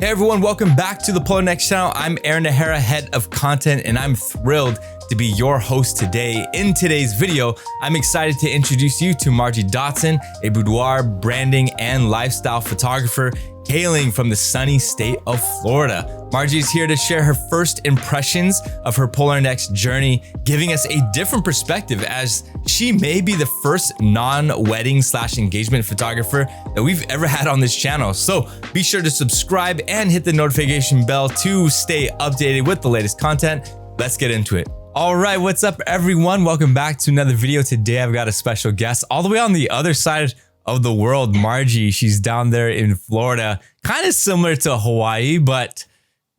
Hey everyone, welcome back to the Polarr Next channel. I'm Aaron Nahara, head of content, and I'm thrilled to be your host today. In today's video, I'm excited to introduce you to Margie Dotson, a boudoir, branding, and lifestyle photographer hailing from the sunny state of Florida. Margie is here to share her first impressions of her Polarr Next journey, giving us a different perspective as she may be the first non-wedding/engagement photographer that we've ever had on this channel. So be sure to subscribe and hit the notification bell to stay updated with the latest content. Let's get into it. All right, what's up everyone? Welcome back to another video. Today I've got a special guest all the way on the other side of the world, Margie. She's down there in Florida, kind of similar to Hawaii, but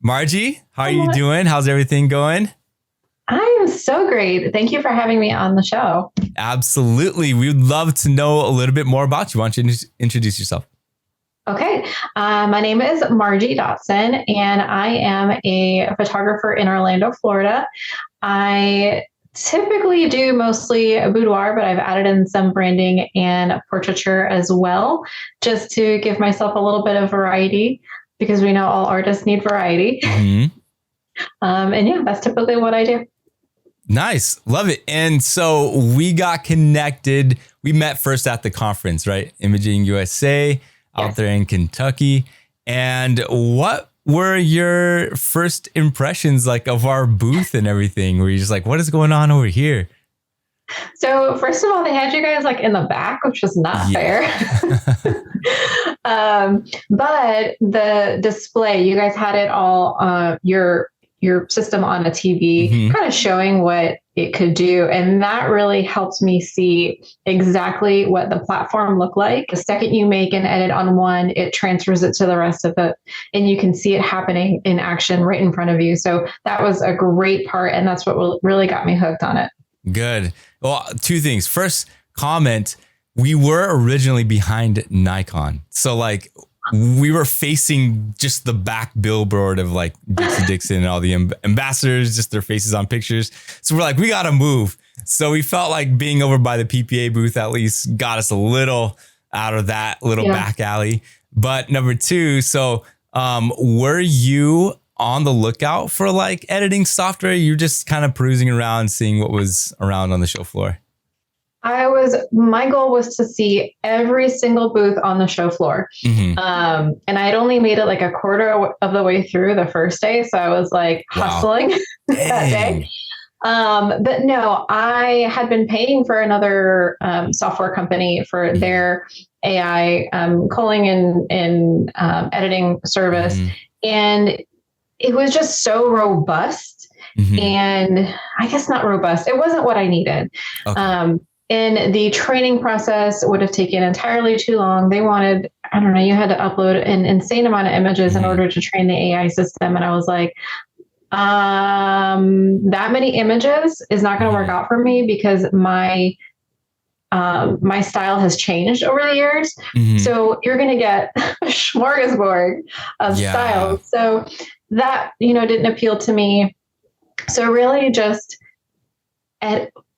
Margie, how are you doing? How's everything going? I am so great. Thank you for having me on the show. Absolutely. We would love to know a little bit more about you. Why don't you introduce yourself? Okay. My name is Margie Dotson, and I am a photographer in Orlando, Florida. I typically do mostly a boudoir, but I've added in some branding and portraiture as well, just to give myself a little bit of variety, because we know all artists need variety. And yeah, that's typically what I do. Nice. Love it. And so we got connected. We met first at the conference, right? Imaging USA out there in Kentucky. And what were your first impressions like of our booth and everything? Were you just like, what is going on over here? So first of all, they had you guys like in the back, which was not fair. But the display, you guys had it all, your system on a TV, kind of showing what it could do. And that really helped me see exactly what the platform looked like. The second you make an edit on one, it transfers it to the rest of it, and you can see it happening in action right in front of you. So that was a great part, and that's what really got me hooked on it. Good. Well, two things. First, comment, we were originally behind Nikon. So like we were facing just the back billboard of like Dixie Dixon and all the ambassadors, just their faces on pictures. So we're like, we got to move. So we felt like being over by the PPA booth at least got us a little out of that little back alley. But number two, so were you on the lookout for like editing software? You're just kind of perusing around, seeing what was around on the show floor. My goal was to see every single booth on the show floor. And I had only made it like a quarter of the way through the first day. So I was like hustling that day. But no, I had been paying for another software company for their AI culling and editing service. And it was just so robust. And I guess not robust. It wasn't what I needed. And the training process would have taken entirely too long. They wanted, I don't know, you had to upload an insane amount of images in order to train the AI system. And I was like, that many images is not going to work out for me, because my style has changed over the years. So you're going to get a smorgasbord of styles. So that, didn't appeal to me. So really just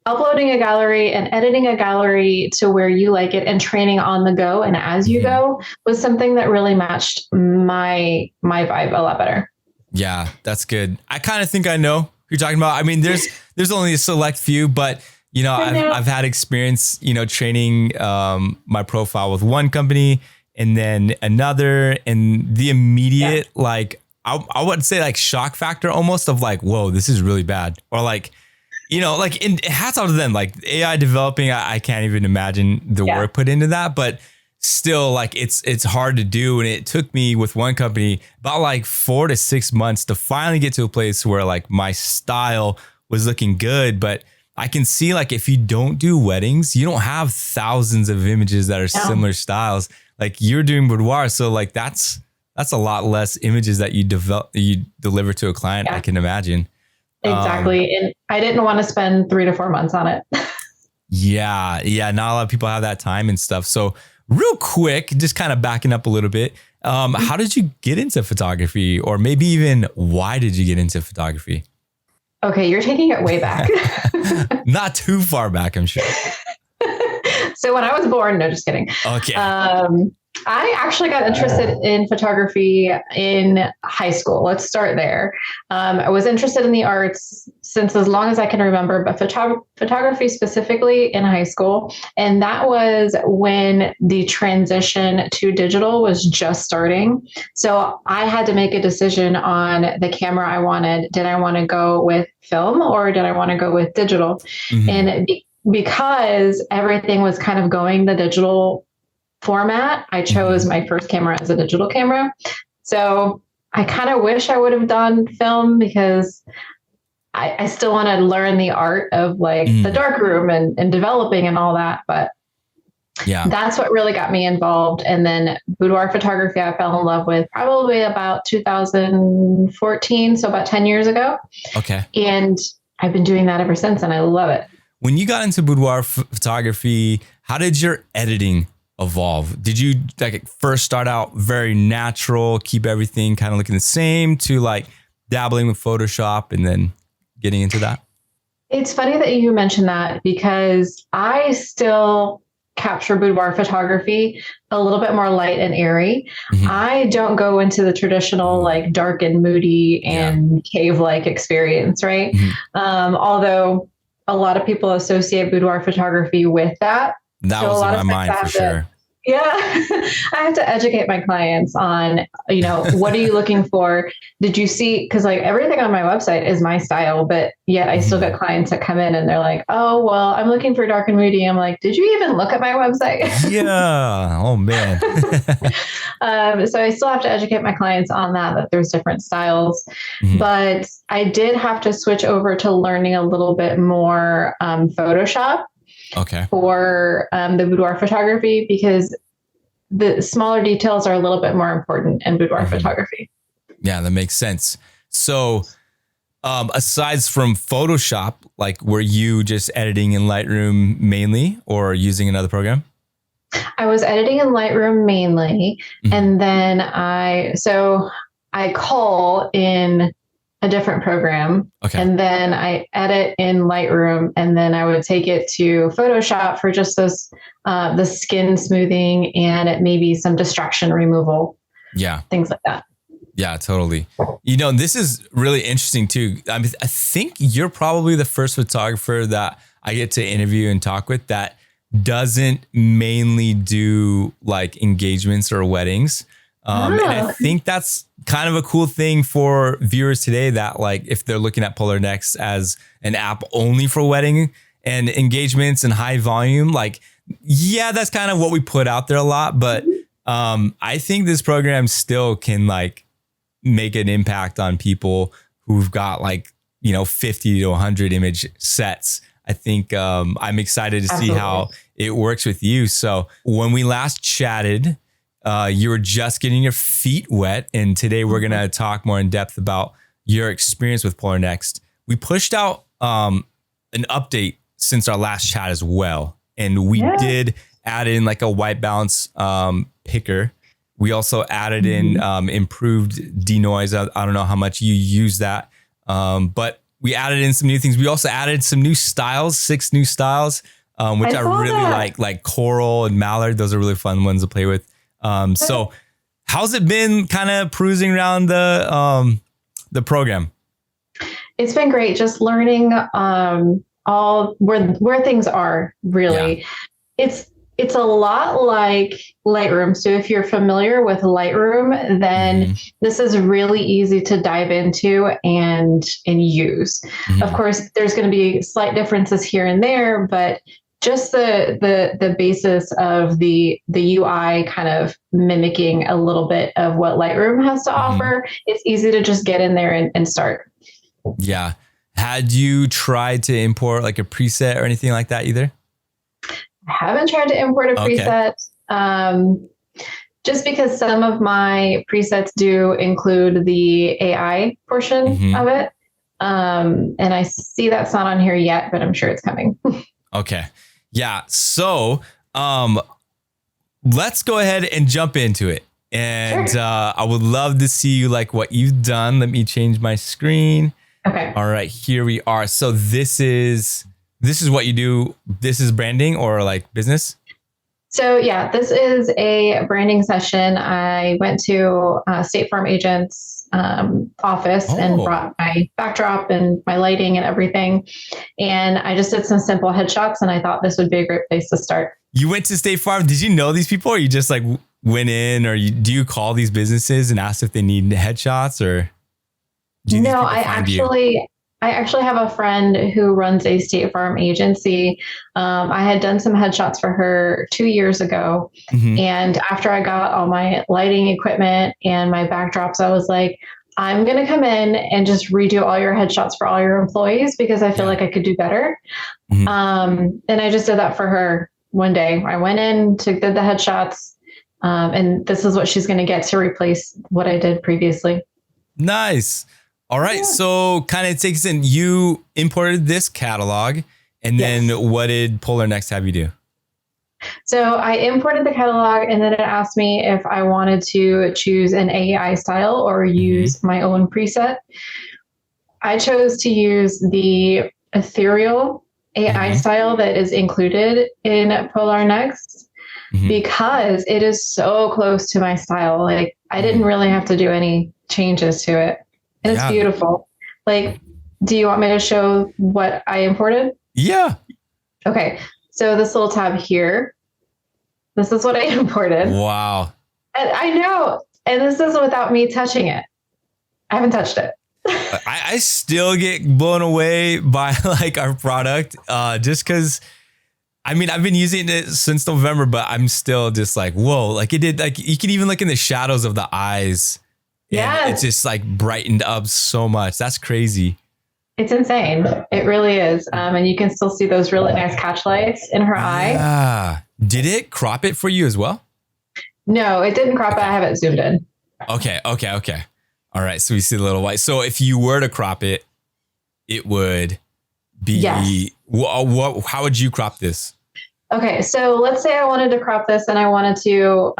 uploading a gallery and editing a gallery to where you like it and training on the go and as you go was something that really matched my vibe a lot better. Yeah, that's good. I kind of think I know who you're talking about. I mean, there's only a select few, but I've had experience, training my profile with one company and then another, and the immediate like I would say like shock factor almost of like, whoa, this is really bad, or like, like hats off to them, like AI developing. I can't even imagine the work put into that, but still like it's hard to do. And it took me with one company about like 4 to 6 months to finally get to a place where like my style was looking good. But I can see like if you don't do weddings, you don't have thousands of images that are similar styles. Like you're doing boudoir. So like that's a lot less images that you deliver to a client. I can imagine. Exactly. And I didn't want to spend 3 to 4 months on it. Yeah. Not a lot of people have that time and stuff. So real quick, just kind of backing up a little bit. How did you get into photography, or maybe even why did you get into photography? Okay. You're taking it way back. Not too far back, I'm sure. So when I was born, no, just kidding. Okay. I actually got interested in photography in high school. Let's start there. I was interested in the arts since as long as I can remember, but photography specifically in high school. And that was when the transition to digital was just starting. So I had to make a decision on the camera I wanted. Did I want to go with film or did I want to go with digital? Mm-hmm. And because everything was kind of going the digital format, I chose my first camera as a digital camera. So I kind of wish I would have done film because I still want to learn the art of like the darkroom and developing and all that. But yeah, that's what really got me involved. And then boudoir photography, I fell in love with probably about 2014. So about 10 years ago. Okay. And I've been doing that ever since. And I love it. When you got into boudoir photography, how did your editing evolve? Did you like first start out very natural, keep everything kind of looking the same, to like dabbling with Photoshop and then getting into that? It's funny that you mentioned that because I still capture boudoir photography a little bit more light and airy. Mm-hmm. I don't go into the traditional like dark and moody and cave-like experience, right? Mm-hmm. Although a lot of people associate boudoir photography with that. That was in my mind for sure. Yeah. I have to educate my clients on, what are you looking for? Did you see, because like everything on my website is my style, but yet I still get clients that come in and they're like, oh, well, I'm looking for dark and moody. I'm like, did you even look at my website? Yeah. Oh, man. So I still have to educate my clients on that there's different styles. Mm-hmm. But I did have to switch over to learning a little bit more Photoshop. Okay. For the boudoir photography, because the smaller details are a little bit more important in boudoir photography. Yeah, that makes sense. So aside from Photoshop, like were you just editing in Lightroom mainly or using another program? I was editing in Lightroom mainly. Mm-hmm. And then I call in a different program. Okay. And then I edit in Lightroom, and then I would take it to Photoshop for just this, the skin smoothing and maybe some distraction removal. Yeah. Things like that. Yeah, totally. This is really interesting too. I think you're probably the first photographer that I get to interview and talk with that doesn't mainly do like engagements or weddings. And I think that's kind of a cool thing for viewers today that like if they're looking at Polarr Next as an app only for wedding and engagements and high volume, like, yeah, that's kind of what we put out there a lot. But I think this program still can like make an impact on people who've got like, 50 to 100 image sets. I think I'm excited to see how it works with you. So when we last chatted, you were just getting your feet wet. And today we're going to talk more in depth about your experience with Polarr Next. We pushed out an update since our last chat as well. And we did add in like a white balance picker. We also added in improved denoise. I don't know how much you use that, but we added in some new things. We also added some new styles, 6 new styles, which I really like coral and mallard. Those are really fun ones to play with. So how's it been kind of perusing around the program? It's been great. Just learning, all where things are really. Yeah. It's a lot like Lightroom. So if you're familiar with Lightroom, then this is really easy to dive into and use. Mm-hmm. Of course, there's going to be slight differences here and there, but just the basis of the UI kind of mimicking a little bit of what Lightroom has to offer, it's easy to just get in there and start. Yeah. Had you tried to import like a preset or anything like that either? I haven't tried to import a preset, just because some of my presets do include the AI portion of it. And I see that's not on here yet, but I'm sure it's coming. Okay. Yeah. So let's go ahead and jump into it. And sure. I would love to see you like what you've done. Let me change my screen. Okay. All right. Here we are. So this is what you do. This is branding or like business? So yeah, this is a branding session. I went to State Farm agent's office and brought my backdrop and my lighting and everything. And I just did some simple headshots, and I thought this would be a great place to start. You went to State Farm. Did you know these people, or you just like went in, or do you call these businesses and ask if they need headshots, or no, I actually have a friend who runs a State Farm agency. I had done some headshots for her 2 years ago. And after I got all my lighting equipment and my backdrops, I was like, I'm going to come in and just redo all your headshots for all your employees because I feel like I could do better. And I just did that for her one day. I went in, did the headshots, and this is what she's going to get to replace what I did previously. Nice. All right. Yeah. So kind of takes in, you imported this catalog, and then what did Polarr Next have you do? So I imported the catalog, and then it asked me if I wanted to choose an AI style or use my own preset. I chose to use the ethereal AI style that is included in Polarr Next because it is so close to my style. Like I didn't really have to do any changes to it. And it's beautiful. Like, do you want me to show what I imported? Yeah. Okay. So this little tab here, this is what I imported. Wow. And I know. And this is without me touching it. I haven't touched it. I still get blown away by like our product, just because, I mean, I've been using it since November, but I'm still just like, whoa, like it did, like you can even look in the shadows of the eyes. Yeah, it's just like brightened up so much. That's crazy. It's insane. It really is. And you can still see those really nice catch lights in her eye. Yeah. Did it crop it for you as well? No, it didn't crop it. I have it zoomed in. Okay. All right. So we see the little white. So if you were to crop it, it would be, how would you crop this? Okay, so let's say I wanted to crop this and I wanted to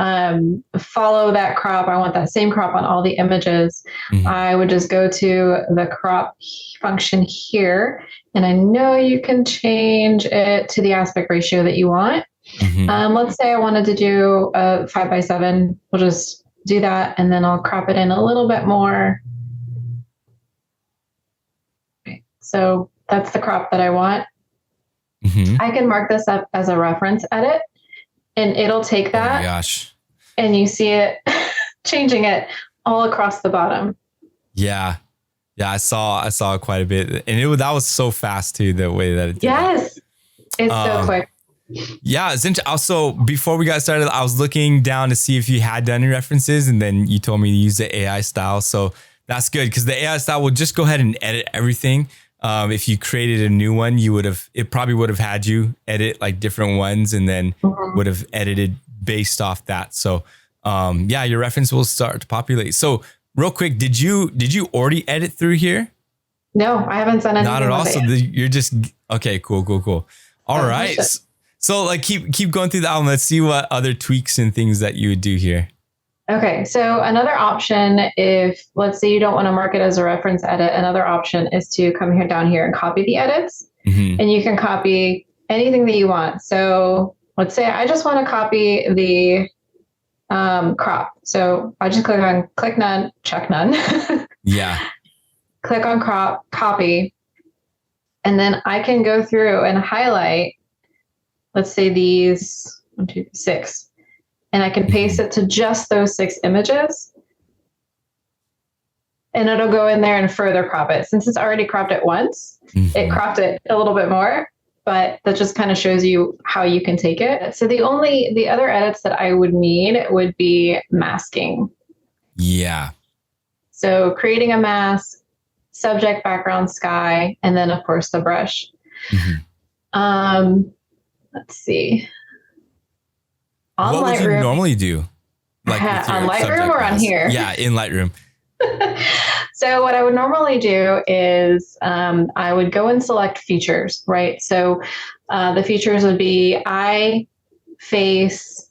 follow that crop. I want that same crop on all the images. I would just go to the crop function here. And I know you can change it to the aspect ratio that you want. Let's say I wanted to do a 5:7. We'll just do that. And then I'll crop it in a little bit more. Okay, so that's the crop that I want. I can mark this up as a reference edit, and it'll take that. Oh my gosh. And you see it changing it all across the bottom. Yeah. I saw quite a bit, and that was so fast too, the way that it did. Yes. It's so quick. Yeah. Also, before we got started, I was looking down to see if you had done any references, and then you told me to use the AI style. So that's good, because the AI style will just go ahead and edit everything. If you created a new one, it probably would have had you edit like different ones, and then would have edited based off that. So, your reference will start to populate. So real quick, did you already edit through here? No, I haven't done anything. Not at all. So you're just, okay, cool. All right. So like keep going through the album. Let's see what other tweaks and things that you would do here. Okay, so another option, if let's say you don't want to mark it as a reference edit, another option is to come down here and copy the edits. And you can copy anything that you want. So let's say I just want to copy the crop. So I just click none, check none. Click on crop, copy. And then I can go through and highlight, let's say these 1, 2, 6. And I can paste it to just those 6 images. And it'll go in there and further crop it. Since it's already cropped it once, it cropped it a little bit more, but that just kind of shows you how you can take it. So the other edits that I would need would be masking. Yeah. So creating a mask, subject, background, sky, and then of course the brush. Let's see. What would you normally do? Like on Lightroom or on here? Yeah, in Lightroom. So what I would normally do is I would go and select features, right? So the features would be eye, face,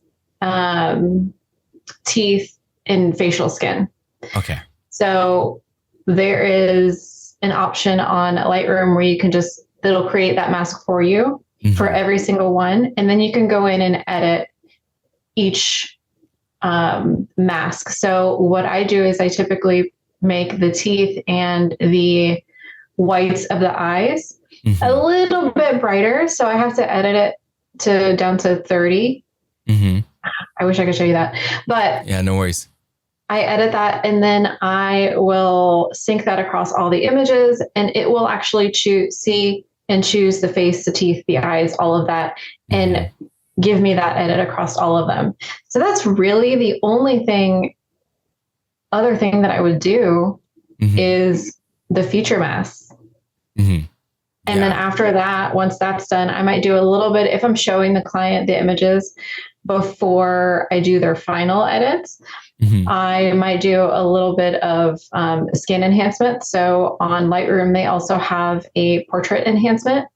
teeth, and facial skin. Okay. So there is an option on Lightroom where you can it'll create that mask for you for every single one. And then you can go in and edit each mask. So what I do is I typically make the teeth and the whites of the eyes a little bit brighter. So I have to edit it to down to 30. I wish I could show you that, but yeah, no worries. I edit that and then I will sync that across all the images, and it will actually choose the face, the teeth, the eyes, all of that, and give me that edit across all of them. So that's really the only other thing that I would do is the feature masks. And then after that, once that's done, I might do a little bit, if I'm showing the client the images before I do their final edits, I might do a little bit of skin enhancement. So on Lightroom, they also have a portrait enhancement.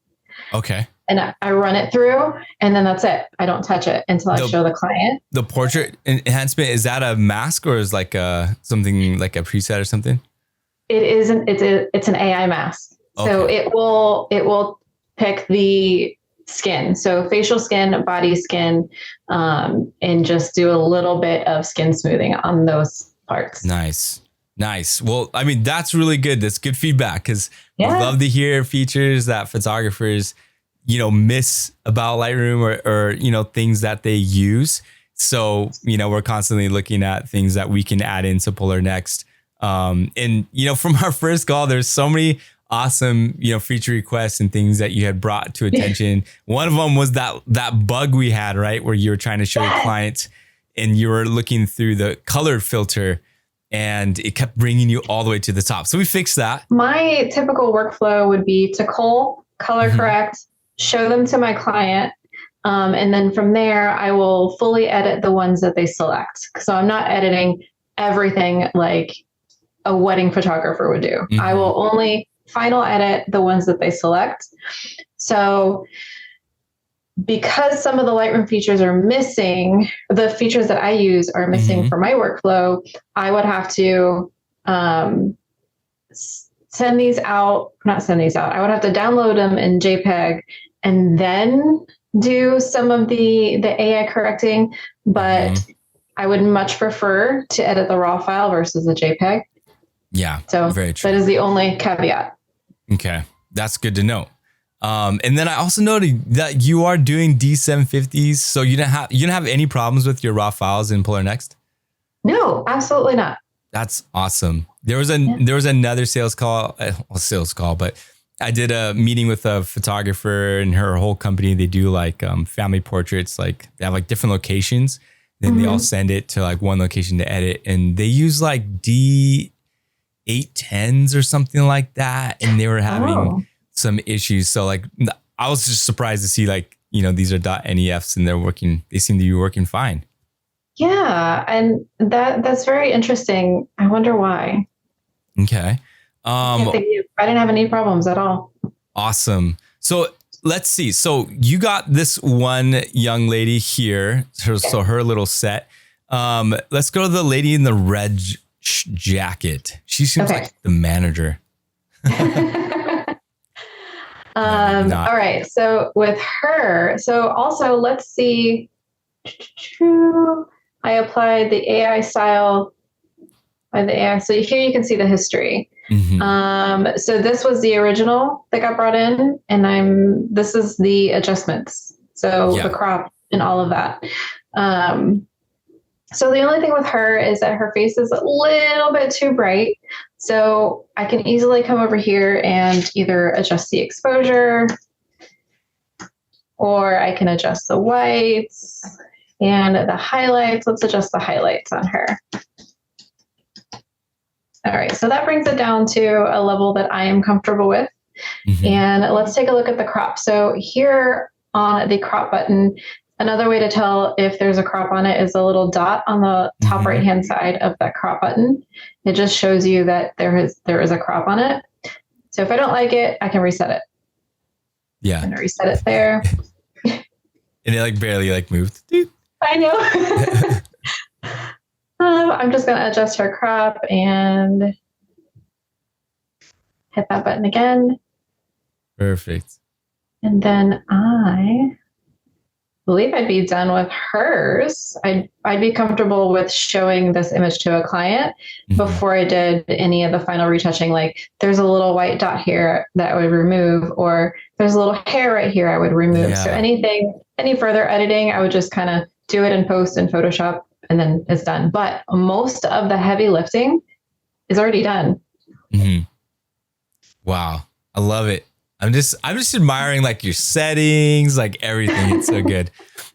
Okay. And I run it through, and then that's it. I don't touch it until I show the client. The portrait enhancement, is that a mask or is like something like a preset or something? It isn't. It's an AI mask. Okay. So it will pick the skin, so facial skin, body skin, and just do a little bit of skin smoothing on those parts. Nice. Well, I mean, that's really good. That's good feedback, because we love to hear features that photographers, miss about Lightroom or things that they use. So, we're constantly looking at things that we can add into Polarr Next. And from our first call, there's so many awesome, feature requests and things that you had brought to attention. One of them was that bug we had, right? Where you were trying to show your client and you were looking through the color filter and it kept bringing you all the way to the top. So we fixed that. My typical workflow would be to color correct, show them to my client. And then from there, I will fully edit the ones that they select. So I'm not editing everything like a wedding photographer would do. I will only final edit the ones that they select. So because some of the Lightroom features are missing, the features that I use are missing for my workflow, I would have to I would have to download them in JPEG and then do some of the AI correcting. But I would much prefer to edit the raw file versus the JPEG. Yeah, so very true. That is the only caveat. Okay, that's good to know. And then I also noted that you are doing D750s, so you didn't have any problems with your raw files in Polarr Next? No, absolutely not. That's awesome. There was another sales call, but I did a meeting with a photographer and her whole company. They do like family portraits, like they have like different locations. Then they all send it to like one location to edit, and they use like D810s or something like that, and they were having some issues. So like I was just surprised to see like, these are .NEFs and they seem to be working fine. Yeah. And that's very interesting. I wonder why. Okay. I didn't have any problems at all. Awesome. So let's see. So you got this one young lady here. So her little set. Let's go to the lady in the red jacket. She seems like the manager. All right. So with her, also let's see. I applied the AI style by the AI. So here you can see the history. So this was the original that got brought in, and this is the adjustments. So the crop and all of that. So the only thing with her is that her face is a little bit too bright. So I can easily come over here and either adjust the exposure, or I can adjust the whites and the highlights. Let's adjust the highlights on her. All right, so that brings it down to a level that I am comfortable with. And let's take a look at the crop. So here on the crop button, another way to tell if there's a crop on it is a little dot on the top right-hand side of that crop button. It just shows you that there is a crop on it. So if I don't like it, I can reset it. Yeah. I'm gonna reset it there. And it like barely like moved. I know. I'm just going to adjust her crop and hit that button again. Perfect. And then I believe I'd be done with hers. I'd be comfortable with showing this image to a client before I did any of the final retouching. Like there's a little white dot here that I would remove, or there's a little hair right here I would remove. Yeah. So any further editing, I would just kind of do it in post in Photoshop and then it's done. But most of the heavy lifting is already done. Mm-hmm. Wow. I love it. I'm just admiring like your settings, like everything. It's so good.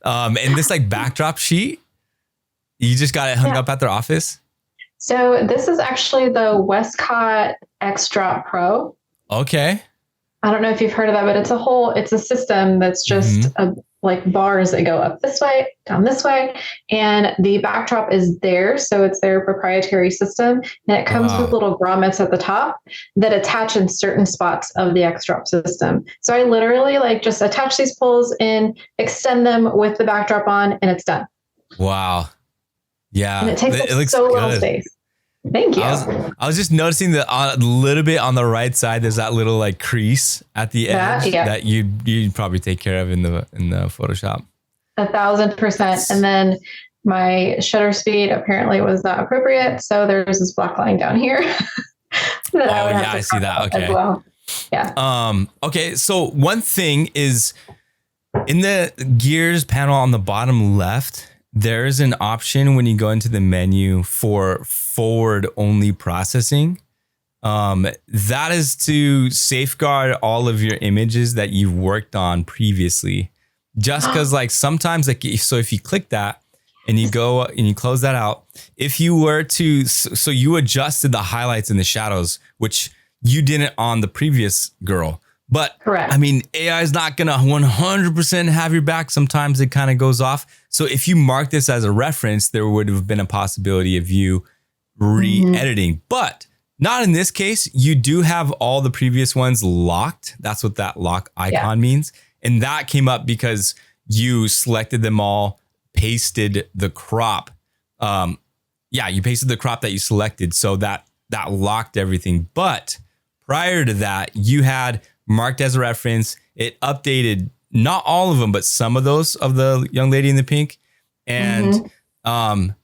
And this like backdrop sheet, you just got it hung up at their office? So this is actually the Westcott X Drop Pro. Okay. I don't know if you've heard of that, but it's a system that's just like bars that go up this way, down this way. And the backdrop is there. So it's their proprietary system. And it comes with little grommets at the top that attach in certain spots of the X-Drop system. So I literally like just attach these pulls in, extend them with the backdrop on, and it's done. Wow. Yeah. And it takes little space. Thank you. I was just noticing that a little bit on the right side, there's that little like crease at the edge that you'd probably take care of in the Photoshop. 1,000%. And then my shutter speed apparently was not appropriate. So there's this black line down here. I see that. Okay. As well. Yeah. Okay. So one thing is in the gears panel on the bottom left, there's an option when you go into the menu for forward only processing. That is to safeguard all of your images that you've worked on previously. Just because like sometimes like, so if you click that and you go and you close that out, if you were to, so you adjusted the highlights and the shadows, which you didn't on the previous girl. But correct. I mean, AI is not going to 100% have your back. Sometimes it kind of goes off. So if you mark this as a reference, there would have been a possibility of you re-editing, but not in this case. You do have all the previous ones locked. That's what that lock icon means. And that came up because you selected them all, pasted the crop. You pasted the crop that you selected. So that locked everything. But prior to that, you had marked as a reference. It updated not all of them, but some of those of the young lady in the pink. And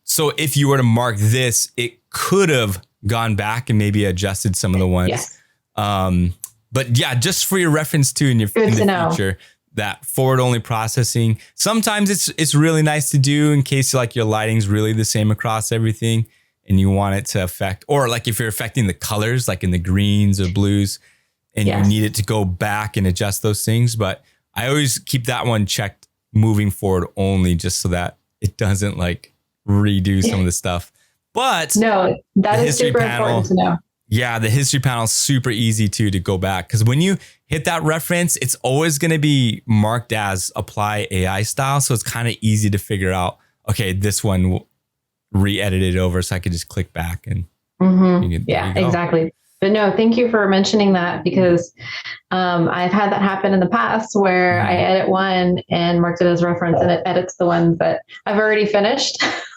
so if you were to mark this, it could have gone back and maybe adjusted some of the ones. Yes. But yeah, just for your reference too in the future, that forward only processing. Sometimes it's really nice to do in case like your lighting's really the same across everything and you want it to affect, or like if you're affecting the colors, like in the greens or blues, and you need it to go back and adjust those things. But I always keep that one checked moving forward only, just so that it doesn't like redo some of the stuff. But no, that is super important to know. Yeah, the history panel is super easy to go back, because when you hit that reference, it's always going to be marked as apply AI style. So it's kind of easy to figure out, okay, this one re-edited over, so I could just click back and exactly. But no, thank you for mentioning that, because I've had that happen in the past where I edit one and marked it as reference and it edits the ones that I've already finished.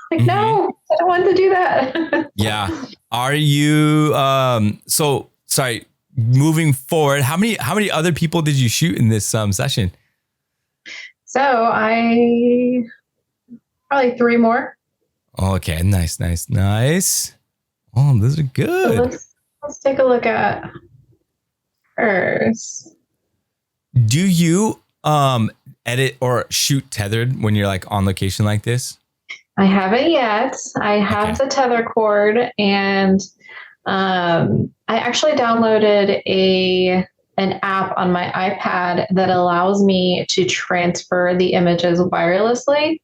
Like, no, I don't want to do that. Yeah. Are you, sorry, moving forward, how many other people did you shoot in this session? So probably 3 more. Okay. Nice. Oh, those are good. So let's take a look at hers. Do you edit or shoot tethered when you're like on location like this? I haven't yet. I have the tether cord, and I actually downloaded an app on my iPad that allows me to transfer the images wirelessly.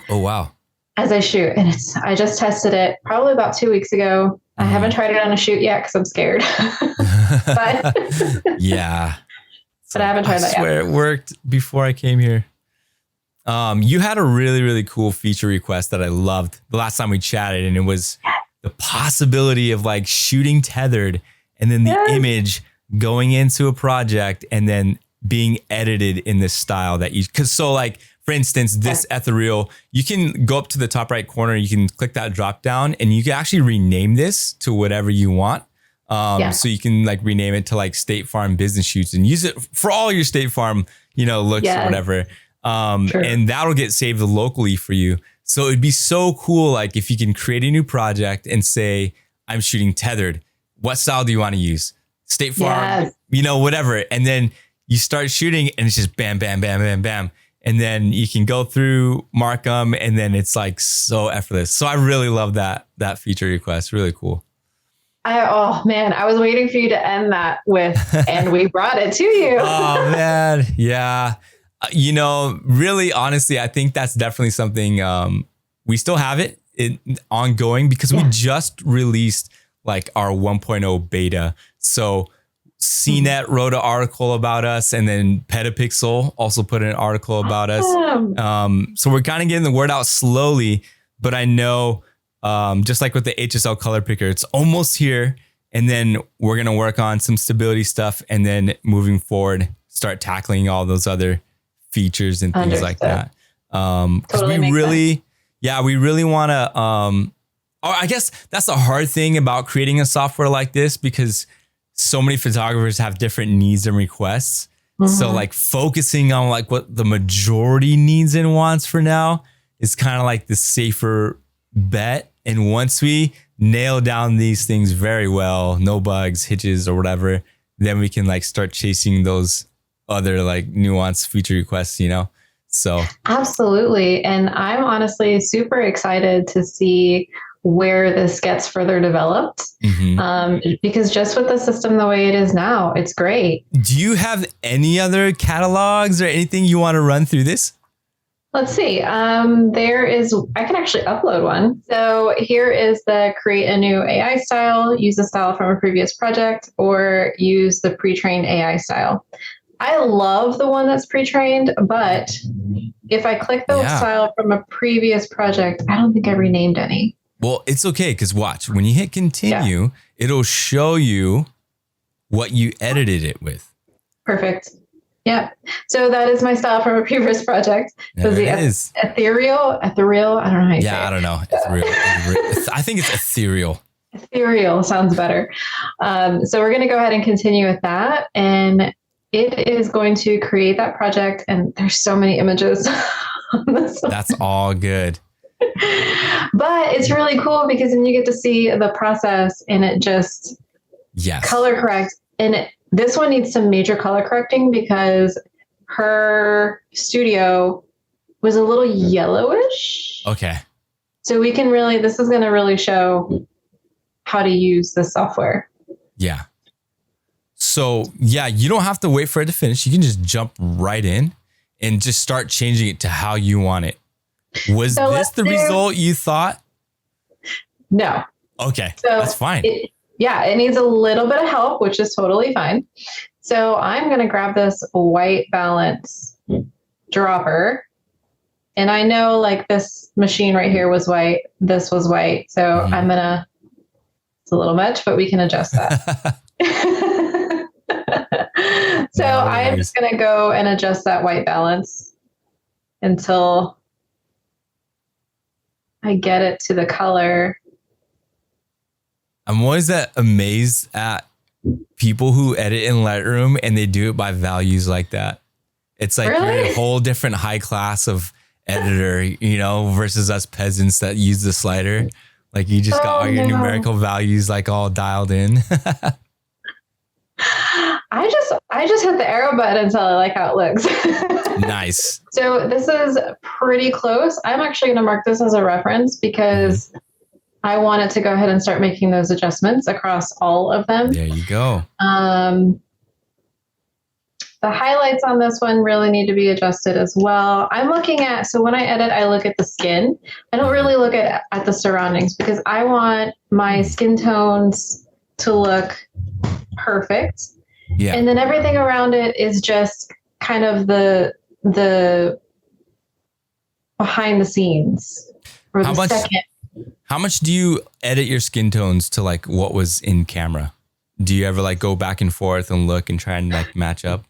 Oh, wow. As I shoot. And I just tested it probably about 2 weeks ago. I haven't tried it on a shoot yet because I'm scared. But yeah. But I haven't tried that yet. I swear it worked before I came here. You had a really, really cool feature request that I loved the last time we chatted, and it was the possibility of like shooting tethered and then the image going into a project and then being edited in this style that for instance, this ethereal, you can go up to the top right corner, you can click that drop down and you can actually rename this to whatever you want. So you can like rename it to like State Farm business shoots and use it for all your State Farm, looks or whatever. And that'll get saved locally for you. So it'd be so cool, like if you can create a new project and say, I'm shooting tethered. What style do you want to use? State Farm, whatever. And then you start shooting and it's just bam, bam, bam, bam, bam. And then you can go through, mark them, and then it's like so effortless. So I really love that feature request. Really cool. Oh man, I was waiting for you to end that with, and we brought it to you. Oh man. Yeah. Really, honestly, I think that's definitely something we still have it ongoing because we just released like our 1.0 beta. So CNET wrote an article about us, and then Petapixel also put an article about us. So we're kind of getting the word out slowly, but I know just like with the HSL color picker, it's almost here. And then we're going to work on some stability stuff, and then moving forward, start tackling all those other features and things like that. Because we really want to, I guess that's the hard thing about creating a software like this, because so many photographers have different needs and requests. So like focusing on like what the majority needs and wants for now is kind of like the safer bet. And once we nail down these things very well, no bugs, hitches or whatever, then we can like start chasing those other like nuanced feature requests, so. Absolutely. And I'm honestly super excited to see where this gets further developed. Because just with the system the way it is now, it's great. Do you have any other catalogs or anything you want to run through this? Let's see. I can actually upload one. So here is the create a new AI style, use a style from a previous project, or use the pre-trained AI style. I love the one that's pre-trained, but if I click the style from a previous project, I don't think I renamed any. Well, it's okay, because watch, when you hit continue, it'll show you what you edited it with. Perfect. Yeah. So that is my style from a previous project. So the ethereal. I don't know how you say it. I don't know. Ethereal. I think it's ethereal. Ethereal sounds better. So we're going to go ahead and continue with that. And it is going to create that project. And there's so many images on this one. That's all good. But it's really cool because then you get to see the process and it just color correct. And this one needs some major color correcting because her studio was a little yellowish. Okay. So this is going to really show how to use the software. Yeah. So you don't have to wait for it to finish. You can just jump right in and just start changing it to how you want it. Was this the result you thought? No. Okay. So that's fine. It needs a little bit of help, which is totally fine. So I'm going to grab this white balance dropper. And I know like this machine right here was white. This was white. So it's a little much, but we can adjust that. So I am just going to go and adjust that white balance until I get it to the color. I'm always amazed at people who edit in Lightroom and they do it by values like that. It's like you're a whole different high class of editor, versus us peasants that use the slider. Like you just got all your numerical values like all dialed in. I just hit the arrow button until I like how it looks. Nice. So this is pretty close. I'm actually going to mark this as a reference because I wanted to go ahead and start making those adjustments across all of them. There you go. The highlights on this one really need to be adjusted as well. I'm looking at, so when I edit, I look at the skin. I don't really look at the surroundings because I want my skin tones to look perfect. Yeah. And then everything around it is just kind of the behind the scenes or the second. How much do you edit your skin tones to like what was in camera? Do you ever like go back and forth and look and try and like match up?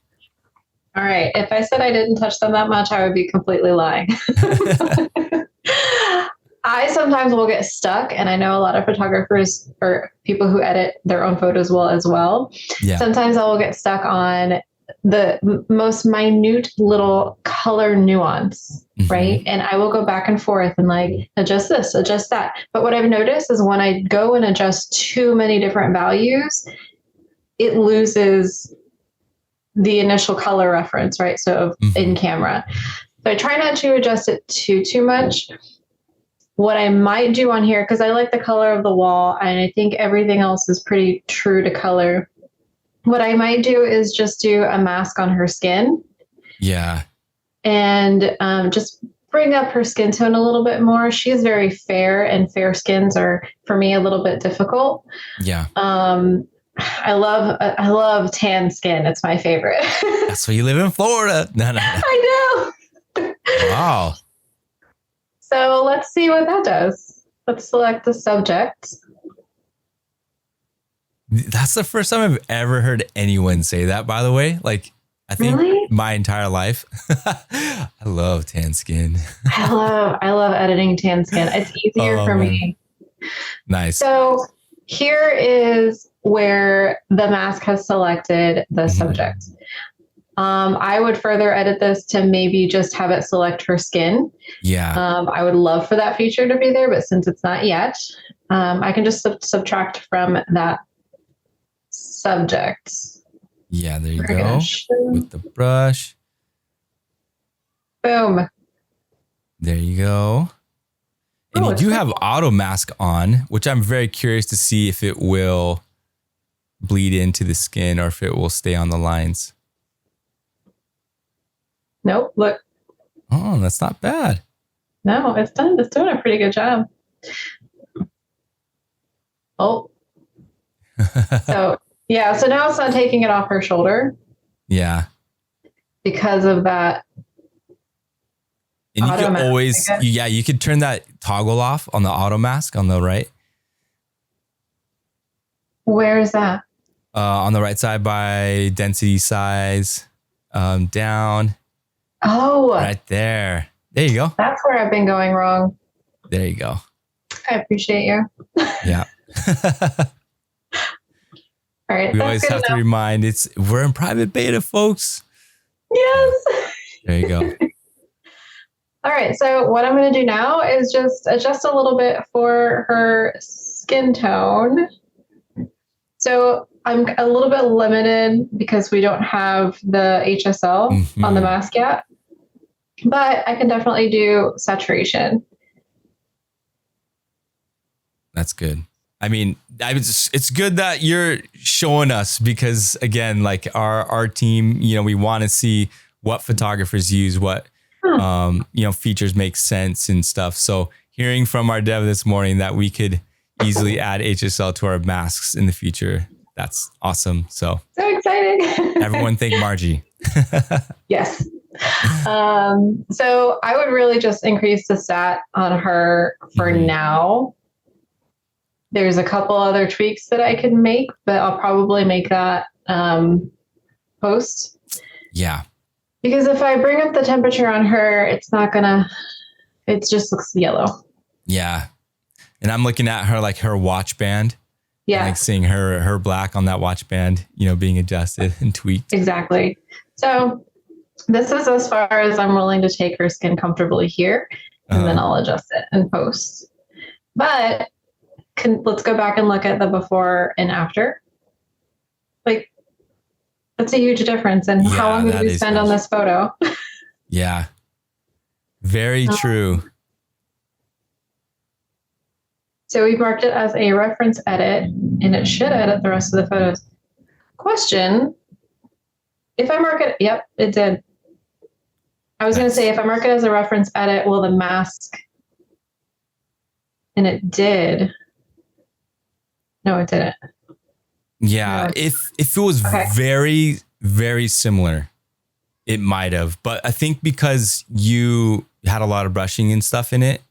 All right. If I said I didn't touch them that much, I would be completely lying. I sometimes will get stuck, and I know a lot of photographers or people who edit their own photos will as well. Yeah. Sometimes I will get stuck on most minute little color nuance, right? And I will go back and forth and like adjust this, adjust that. But what I've noticed is when I go and adjust too many different values, it loses the initial color reference, right? So in camera. So I try not to adjust it too much. What I might do on here, because I like the color of the wall and I think everything else is pretty true to color. What I might do is just do a mask on her skin. Yeah. And just bring up her skin tone a little bit more. She is very fair, and fair skins are, for me, a little bit difficult. Yeah. I love tan skin. It's my favorite. That's why you live in Florida. No. I know. Wow. So let's see what that does. Let's select the subject. That's the first time I've ever heard anyone say that, by the way. Like, I think my entire life. I love tan skin. I love editing tan skin. It's easier for me. Nice. So here is where the mask has selected the subject. I would further edit this to maybe just have it select her skin. Yeah. I would love for that feature to be there, but since it's not yet, I can just subtract from that subject. Yeah, there you go. With the brush. Boom. There you go. And you do have auto mask on, which I'm very curious to see if it will bleed into the skin or if it will stay on the lines. Nope. Look. Oh, that's not bad. No, it's done. It's doing a pretty good job. Oh. So now it's not taking it off her shoulder. Yeah. Because of that. And you can always, you could turn that toggle off on the auto mask on the right. Where is that? On the right side by density size, down. Oh. Right there. There you go. That's where I've been going wrong. There you go. I appreciate you. Yeah. All right. We always have to remind we're in private beta, folks. Yes. There you go. All right. So what I'm going to do now is just adjust a little bit for her skin tone. So I'm a little bit limited because we don't have the HSL on the mask yet, but I can definitely do saturation. That's good. I mean, it's good that you're showing us because, again, like our team, we want to see what photographers use, what, features make sense and stuff. So hearing from our dev this morning that we could easily add HSL to our masks in the future, that's awesome. So exciting. Everyone thank Margie. Yes. So I would really just increase the sat on her for now. There's a couple other tweaks that I could make, but I'll probably make that post. Yeah. Because if I bring up the temperature on her, it just looks yellow. Yeah. And I'm looking at her, like her watch band. Yeah. Like seeing her black on that watch band, being adjusted and tweaked. Exactly. So this is as far as I'm willing to take her skin comfortably here. And then I'll adjust it and post. But let's go back and look at the before and after. Like, that's a huge difference. And how long did we spend on this photo? Yeah. Very true. So we marked it as a reference edit, and it should edit the rest of the photos. Question, if I mark it, yep, it did. I was going to say, if I mark it as a reference edit, will the mask, and it did. No, it didn't. Yeah, no. If it was very, very similar, it might have. But I think because you had a lot of brushing and stuff in it,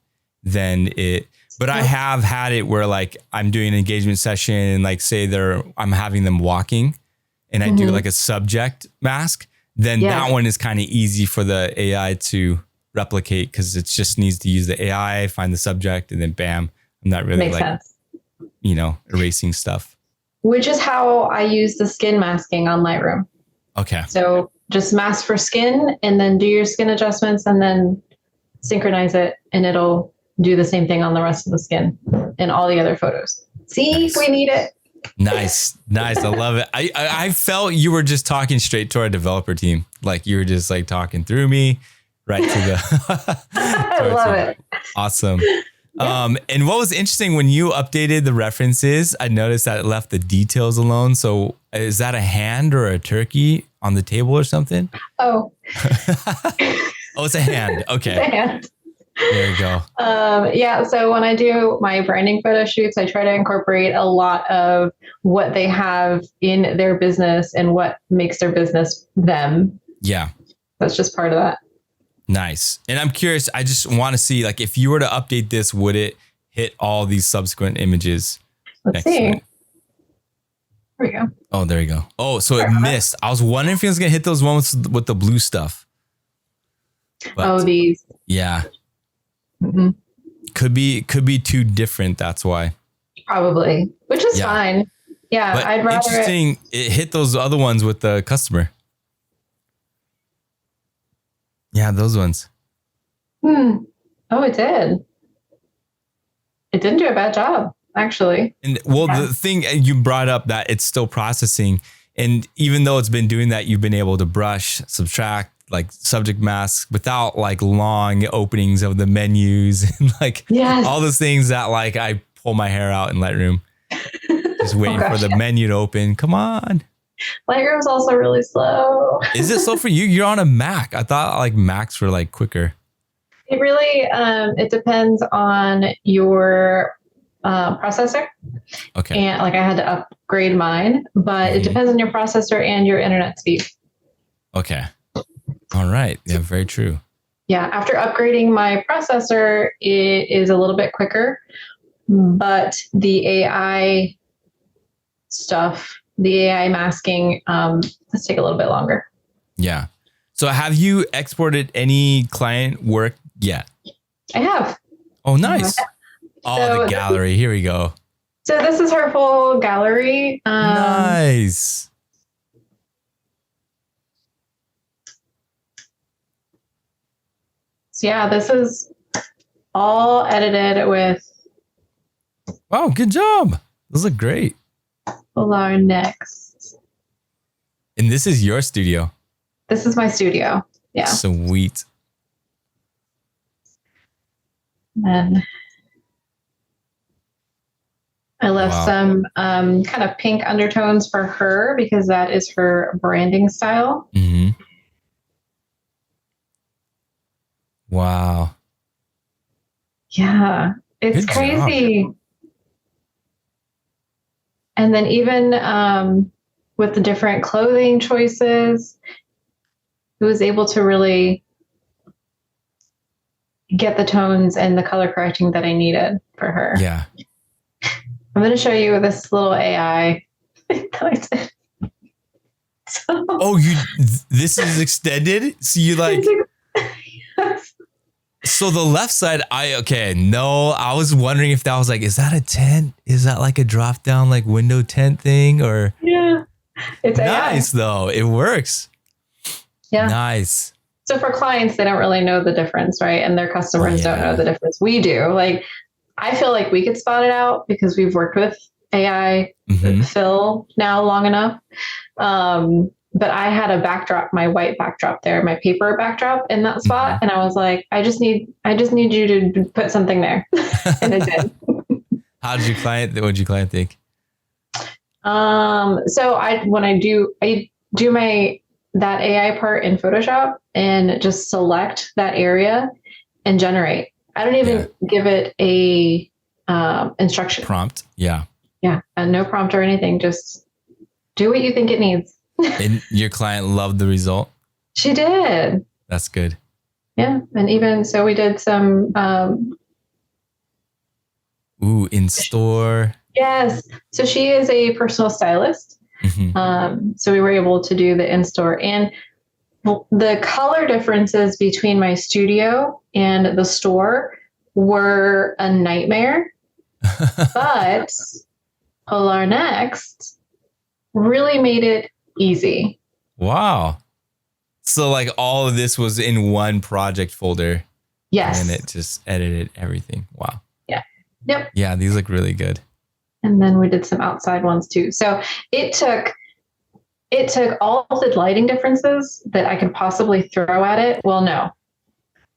then it... But I have had it where like I'm doing an engagement session and like say I'm having them walking and I do like a subject mask, then that one is kind of easy for the AI to replicate because it just needs to use the AI, find the subject, and then bam, I'm not really erasing stuff. Which is how I use the skin masking on Lightroom. Okay. So just mask for skin and then do your skin adjustments and then synchronize it and it'll do the same thing on the rest of the skin and all the other photos. See, Nice. We need it. Nice. I love it. I felt you were just talking straight to our developer team. Like you were just like talking through me right to the. I love it. Awesome. Yeah. And what was interesting when you updated the references, I noticed that it left the details alone. So is that a hand or a turkey on the table or something? Oh. Oh, it's a hand. Okay. A hand. There you go. Yeah. So when I do my branding photo shoots, I try to incorporate a lot of what they have in their business and what makes their business them. Yeah. That's just part of that. Nice. And I'm curious, I just want to see, like, if you were to update this, would it hit all these subsequent images? Let's see. There we go. Oh, there you go. Oh, so it missed. I was wondering if it was going to hit those ones with the blue stuff. But, these. Yeah. Mm-hmm. Could be too different. That's why. Probably, which is fine. Yeah, but I'd rather. Interesting. It hit those other ones with the customer. Yeah, those ones. Oh, it did. It didn't do a bad job, actually. And the thing you brought up that it's still processing, and even though it's been doing that, you've been able to brush, subtract, like subject masks without like long openings of the menus and like all those things that like I pull my hair out in Lightroom, just waiting for the menu to open. Come on. Lightroom's also really slow. Is it slow for you? You're on a Mac. I thought like Macs were like quicker. It really, it depends on your processor. Okay. And like I had to upgrade mine, but it depends on your processor and your internet speed. Okay. All right. Yeah, very true. Yeah. After upgrading my processor, it is a little bit quicker, but the AI stuff, the AI masking, let's take a little bit longer. Yeah. So have you exported any client work yet? I have. Oh, nice. The gallery. Here we go. So this is her full gallery. Nice. So yeah, this is all edited with. Wow, good job. Those look great. Polarr Next. And this is your studio. This is my studio. Yeah. Sweet. And I left some kind of pink undertones for her because that is her branding style. Mm-hmm. Wow. Yeah, it's crazy. Job. And then even with the different clothing choices, it was able to really get the tones and the color correcting that I needed for her. Yeah. I'm going to show you this little AI that I did. So, this is extended? So you like... Yes. So the left side, I was wondering if that was like, is that a tent? Is that like a drop down like window tent thing or? Yeah, it's nice AI. Though. It works. Yeah. Nice. So for clients, they don't really know the difference, right? And their customers don't know the difference. We do. Like, I feel like we could spot it out because we've worked with AI fill now long enough. But I had a backdrop, my white backdrop there, my paper backdrop in that spot. And I was like, I just need you to put something there. And it did. What did your client think? So when I do that AI part in Photoshop and just select that area and generate. I don't even give it a instruction. Prompt. Yeah. Yeah. And no prompt or anything. Just do what you think it needs. And your client loved the result? She did. That's good. Yeah. And even so we did some in store. Yes. So she is a personal stylist. So we were able to do the in-store, and the color differences between my studio and the store were a nightmare. But Polarr Next really made it easy. Wow. So like all of this was in one project folder. Yes. And it just edited everything. Wow. Yeah. Yep. Yeah, these look really good. And then we did some outside ones too. So it took all of the lighting differences that I could possibly throw at it. Well, no.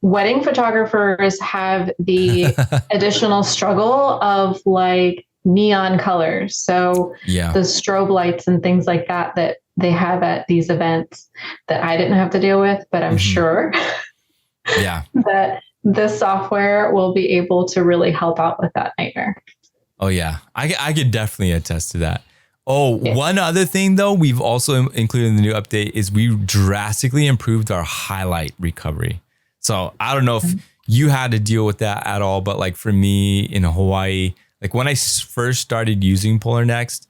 Wedding photographers have the additional struggle of like neon colors. So the strobe lights and things like that they have at these events that I didn't have to deal with, but I'm sure that this software will be able to really help out with that nightmare. Oh yeah, I could definitely attest to that. Oh, one other thing though, we've also included in the new update is we drastically improved our highlight recovery. So I don't know if you had to deal with that at all, but like for me in Hawaii, like when I first started using Polarr Next,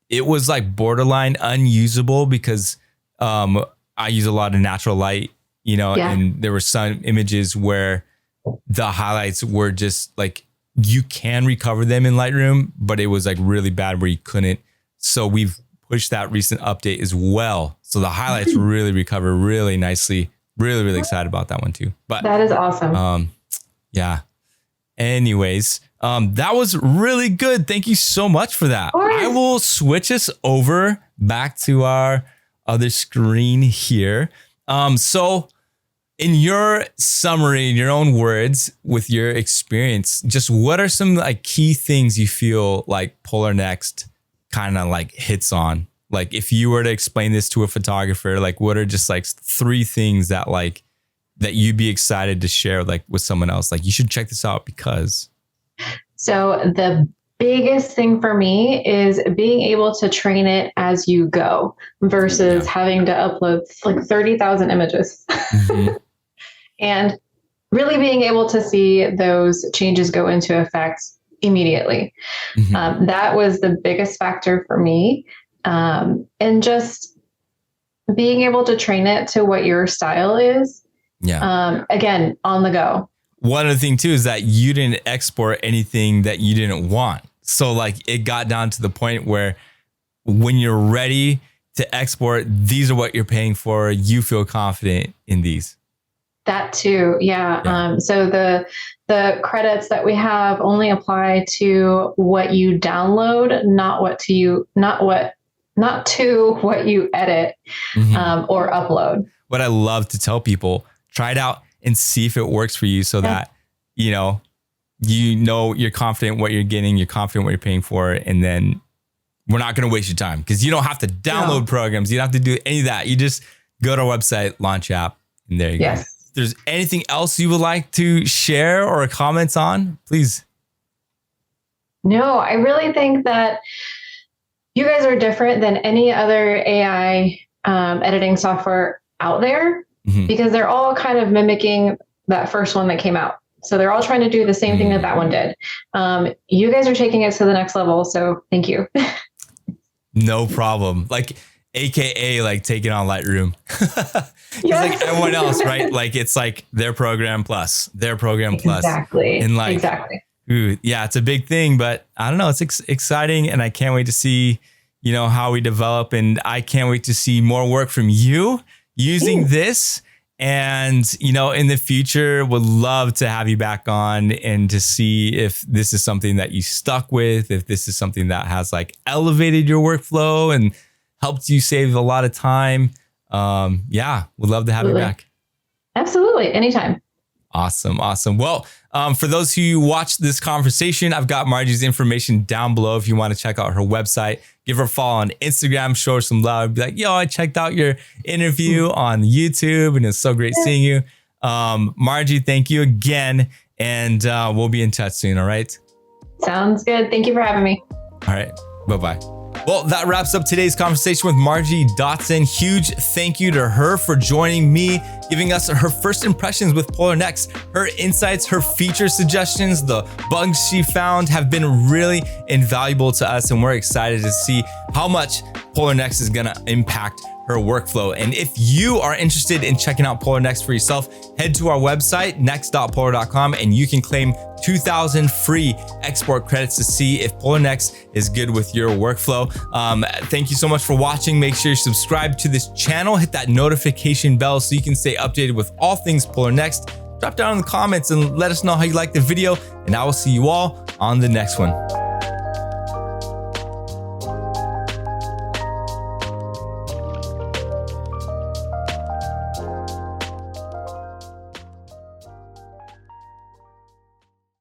it was like borderline unusable because I use a lot of natural light, and there were some images where the highlights were just like, you can recover them in Lightroom, but it was like really bad where you couldn't. So we've pushed that recent update as well. So the highlights really recover really nicely. Really, really excited about that one too. But that is awesome. Yeah. Anyways, that was really good. Thank you so much for that. I will switch us over back to our other screen here. So in your summary, in your own words, with your experience, just what are some like key things you feel like Polarr Next kind of like hits on? Like if you were to explain this to a photographer, like what are just like 3 things that like that you'd be excited to share like with someone else? Like you should check this out because. So the biggest thing for me is being able to train it as you go versus having to upload like 30,000 images. And really being able to see those changes go into effect immediately. That was the biggest factor for me. And just being able to train it to what your style is. Again, on the go. One other thing too is that you didn't export anything that you didn't want. So like it got down to the point where when you're ready to export, these are what you're paying for. You feel confident in these. That too. Yeah. So the credits that we have only apply to what you download, not to what you edit or upload. What I love to tell people, try it out and see if it works for you so that, you're confident what you're getting, you're confident what you're paying for. And then we're not going to waste your time because you don't have to download programs. You don't have to do any of that. You just go to our website, launch app, and there you go. If there's anything else you would like to share or comments on, please. No, I really think that you guys are different than any other AI editing software out there because they're all kind of mimicking that first one that came out. So they're all trying to do the same thing that one did. You guys are taking it to the next level. So thank you. No problem. Like, AKA like taking on Lightroom. Like everyone else, right? Like it's like their program plus. Exactly. And like, ooh, yeah, it's a big thing, but I don't know. It's exciting. And I can't wait to see, how we develop. And I can't wait to see more work from you using this. And, in the future, would love to have you back on and to see if this is something that you stuck with, if this is something that has like elevated your workflow and helped you save a lot of time. Would love to have you back. Absolutely. Anytime. Awesome. Well, for those who watched this conversation, I've got Margie's information down below. If you want to check out her website, give her a follow on Instagram, show her some love. Be like, yo, I checked out your interview on YouTube and it's so great seeing you. Margie, thank you again. And we'll be in touch soon. All right. Sounds good. Thank you for having me. All right. Bye-bye. Well, that wraps up today's conversation with Margie Dotson. Huge thank you to her for joining me, giving us her first impressions with Polarr Next. Her insights, her feature suggestions, the bugs she found have been really invaluable to us, and we're excited to see how much Polarr Next is going to impact her workflow. And if you are interested in checking out Polarr Next for yourself, head to our website, next.polarr.com, and you can claim 2,000 free export credits to see if Polarr Next is good with your workflow. Thank you so much for watching. Make sure you subscribe to this channel, hit that notification bell so you can stay updated with all things Polarr Next. Drop down in the comments and let us know how you like the video, and I will see you all on the next one.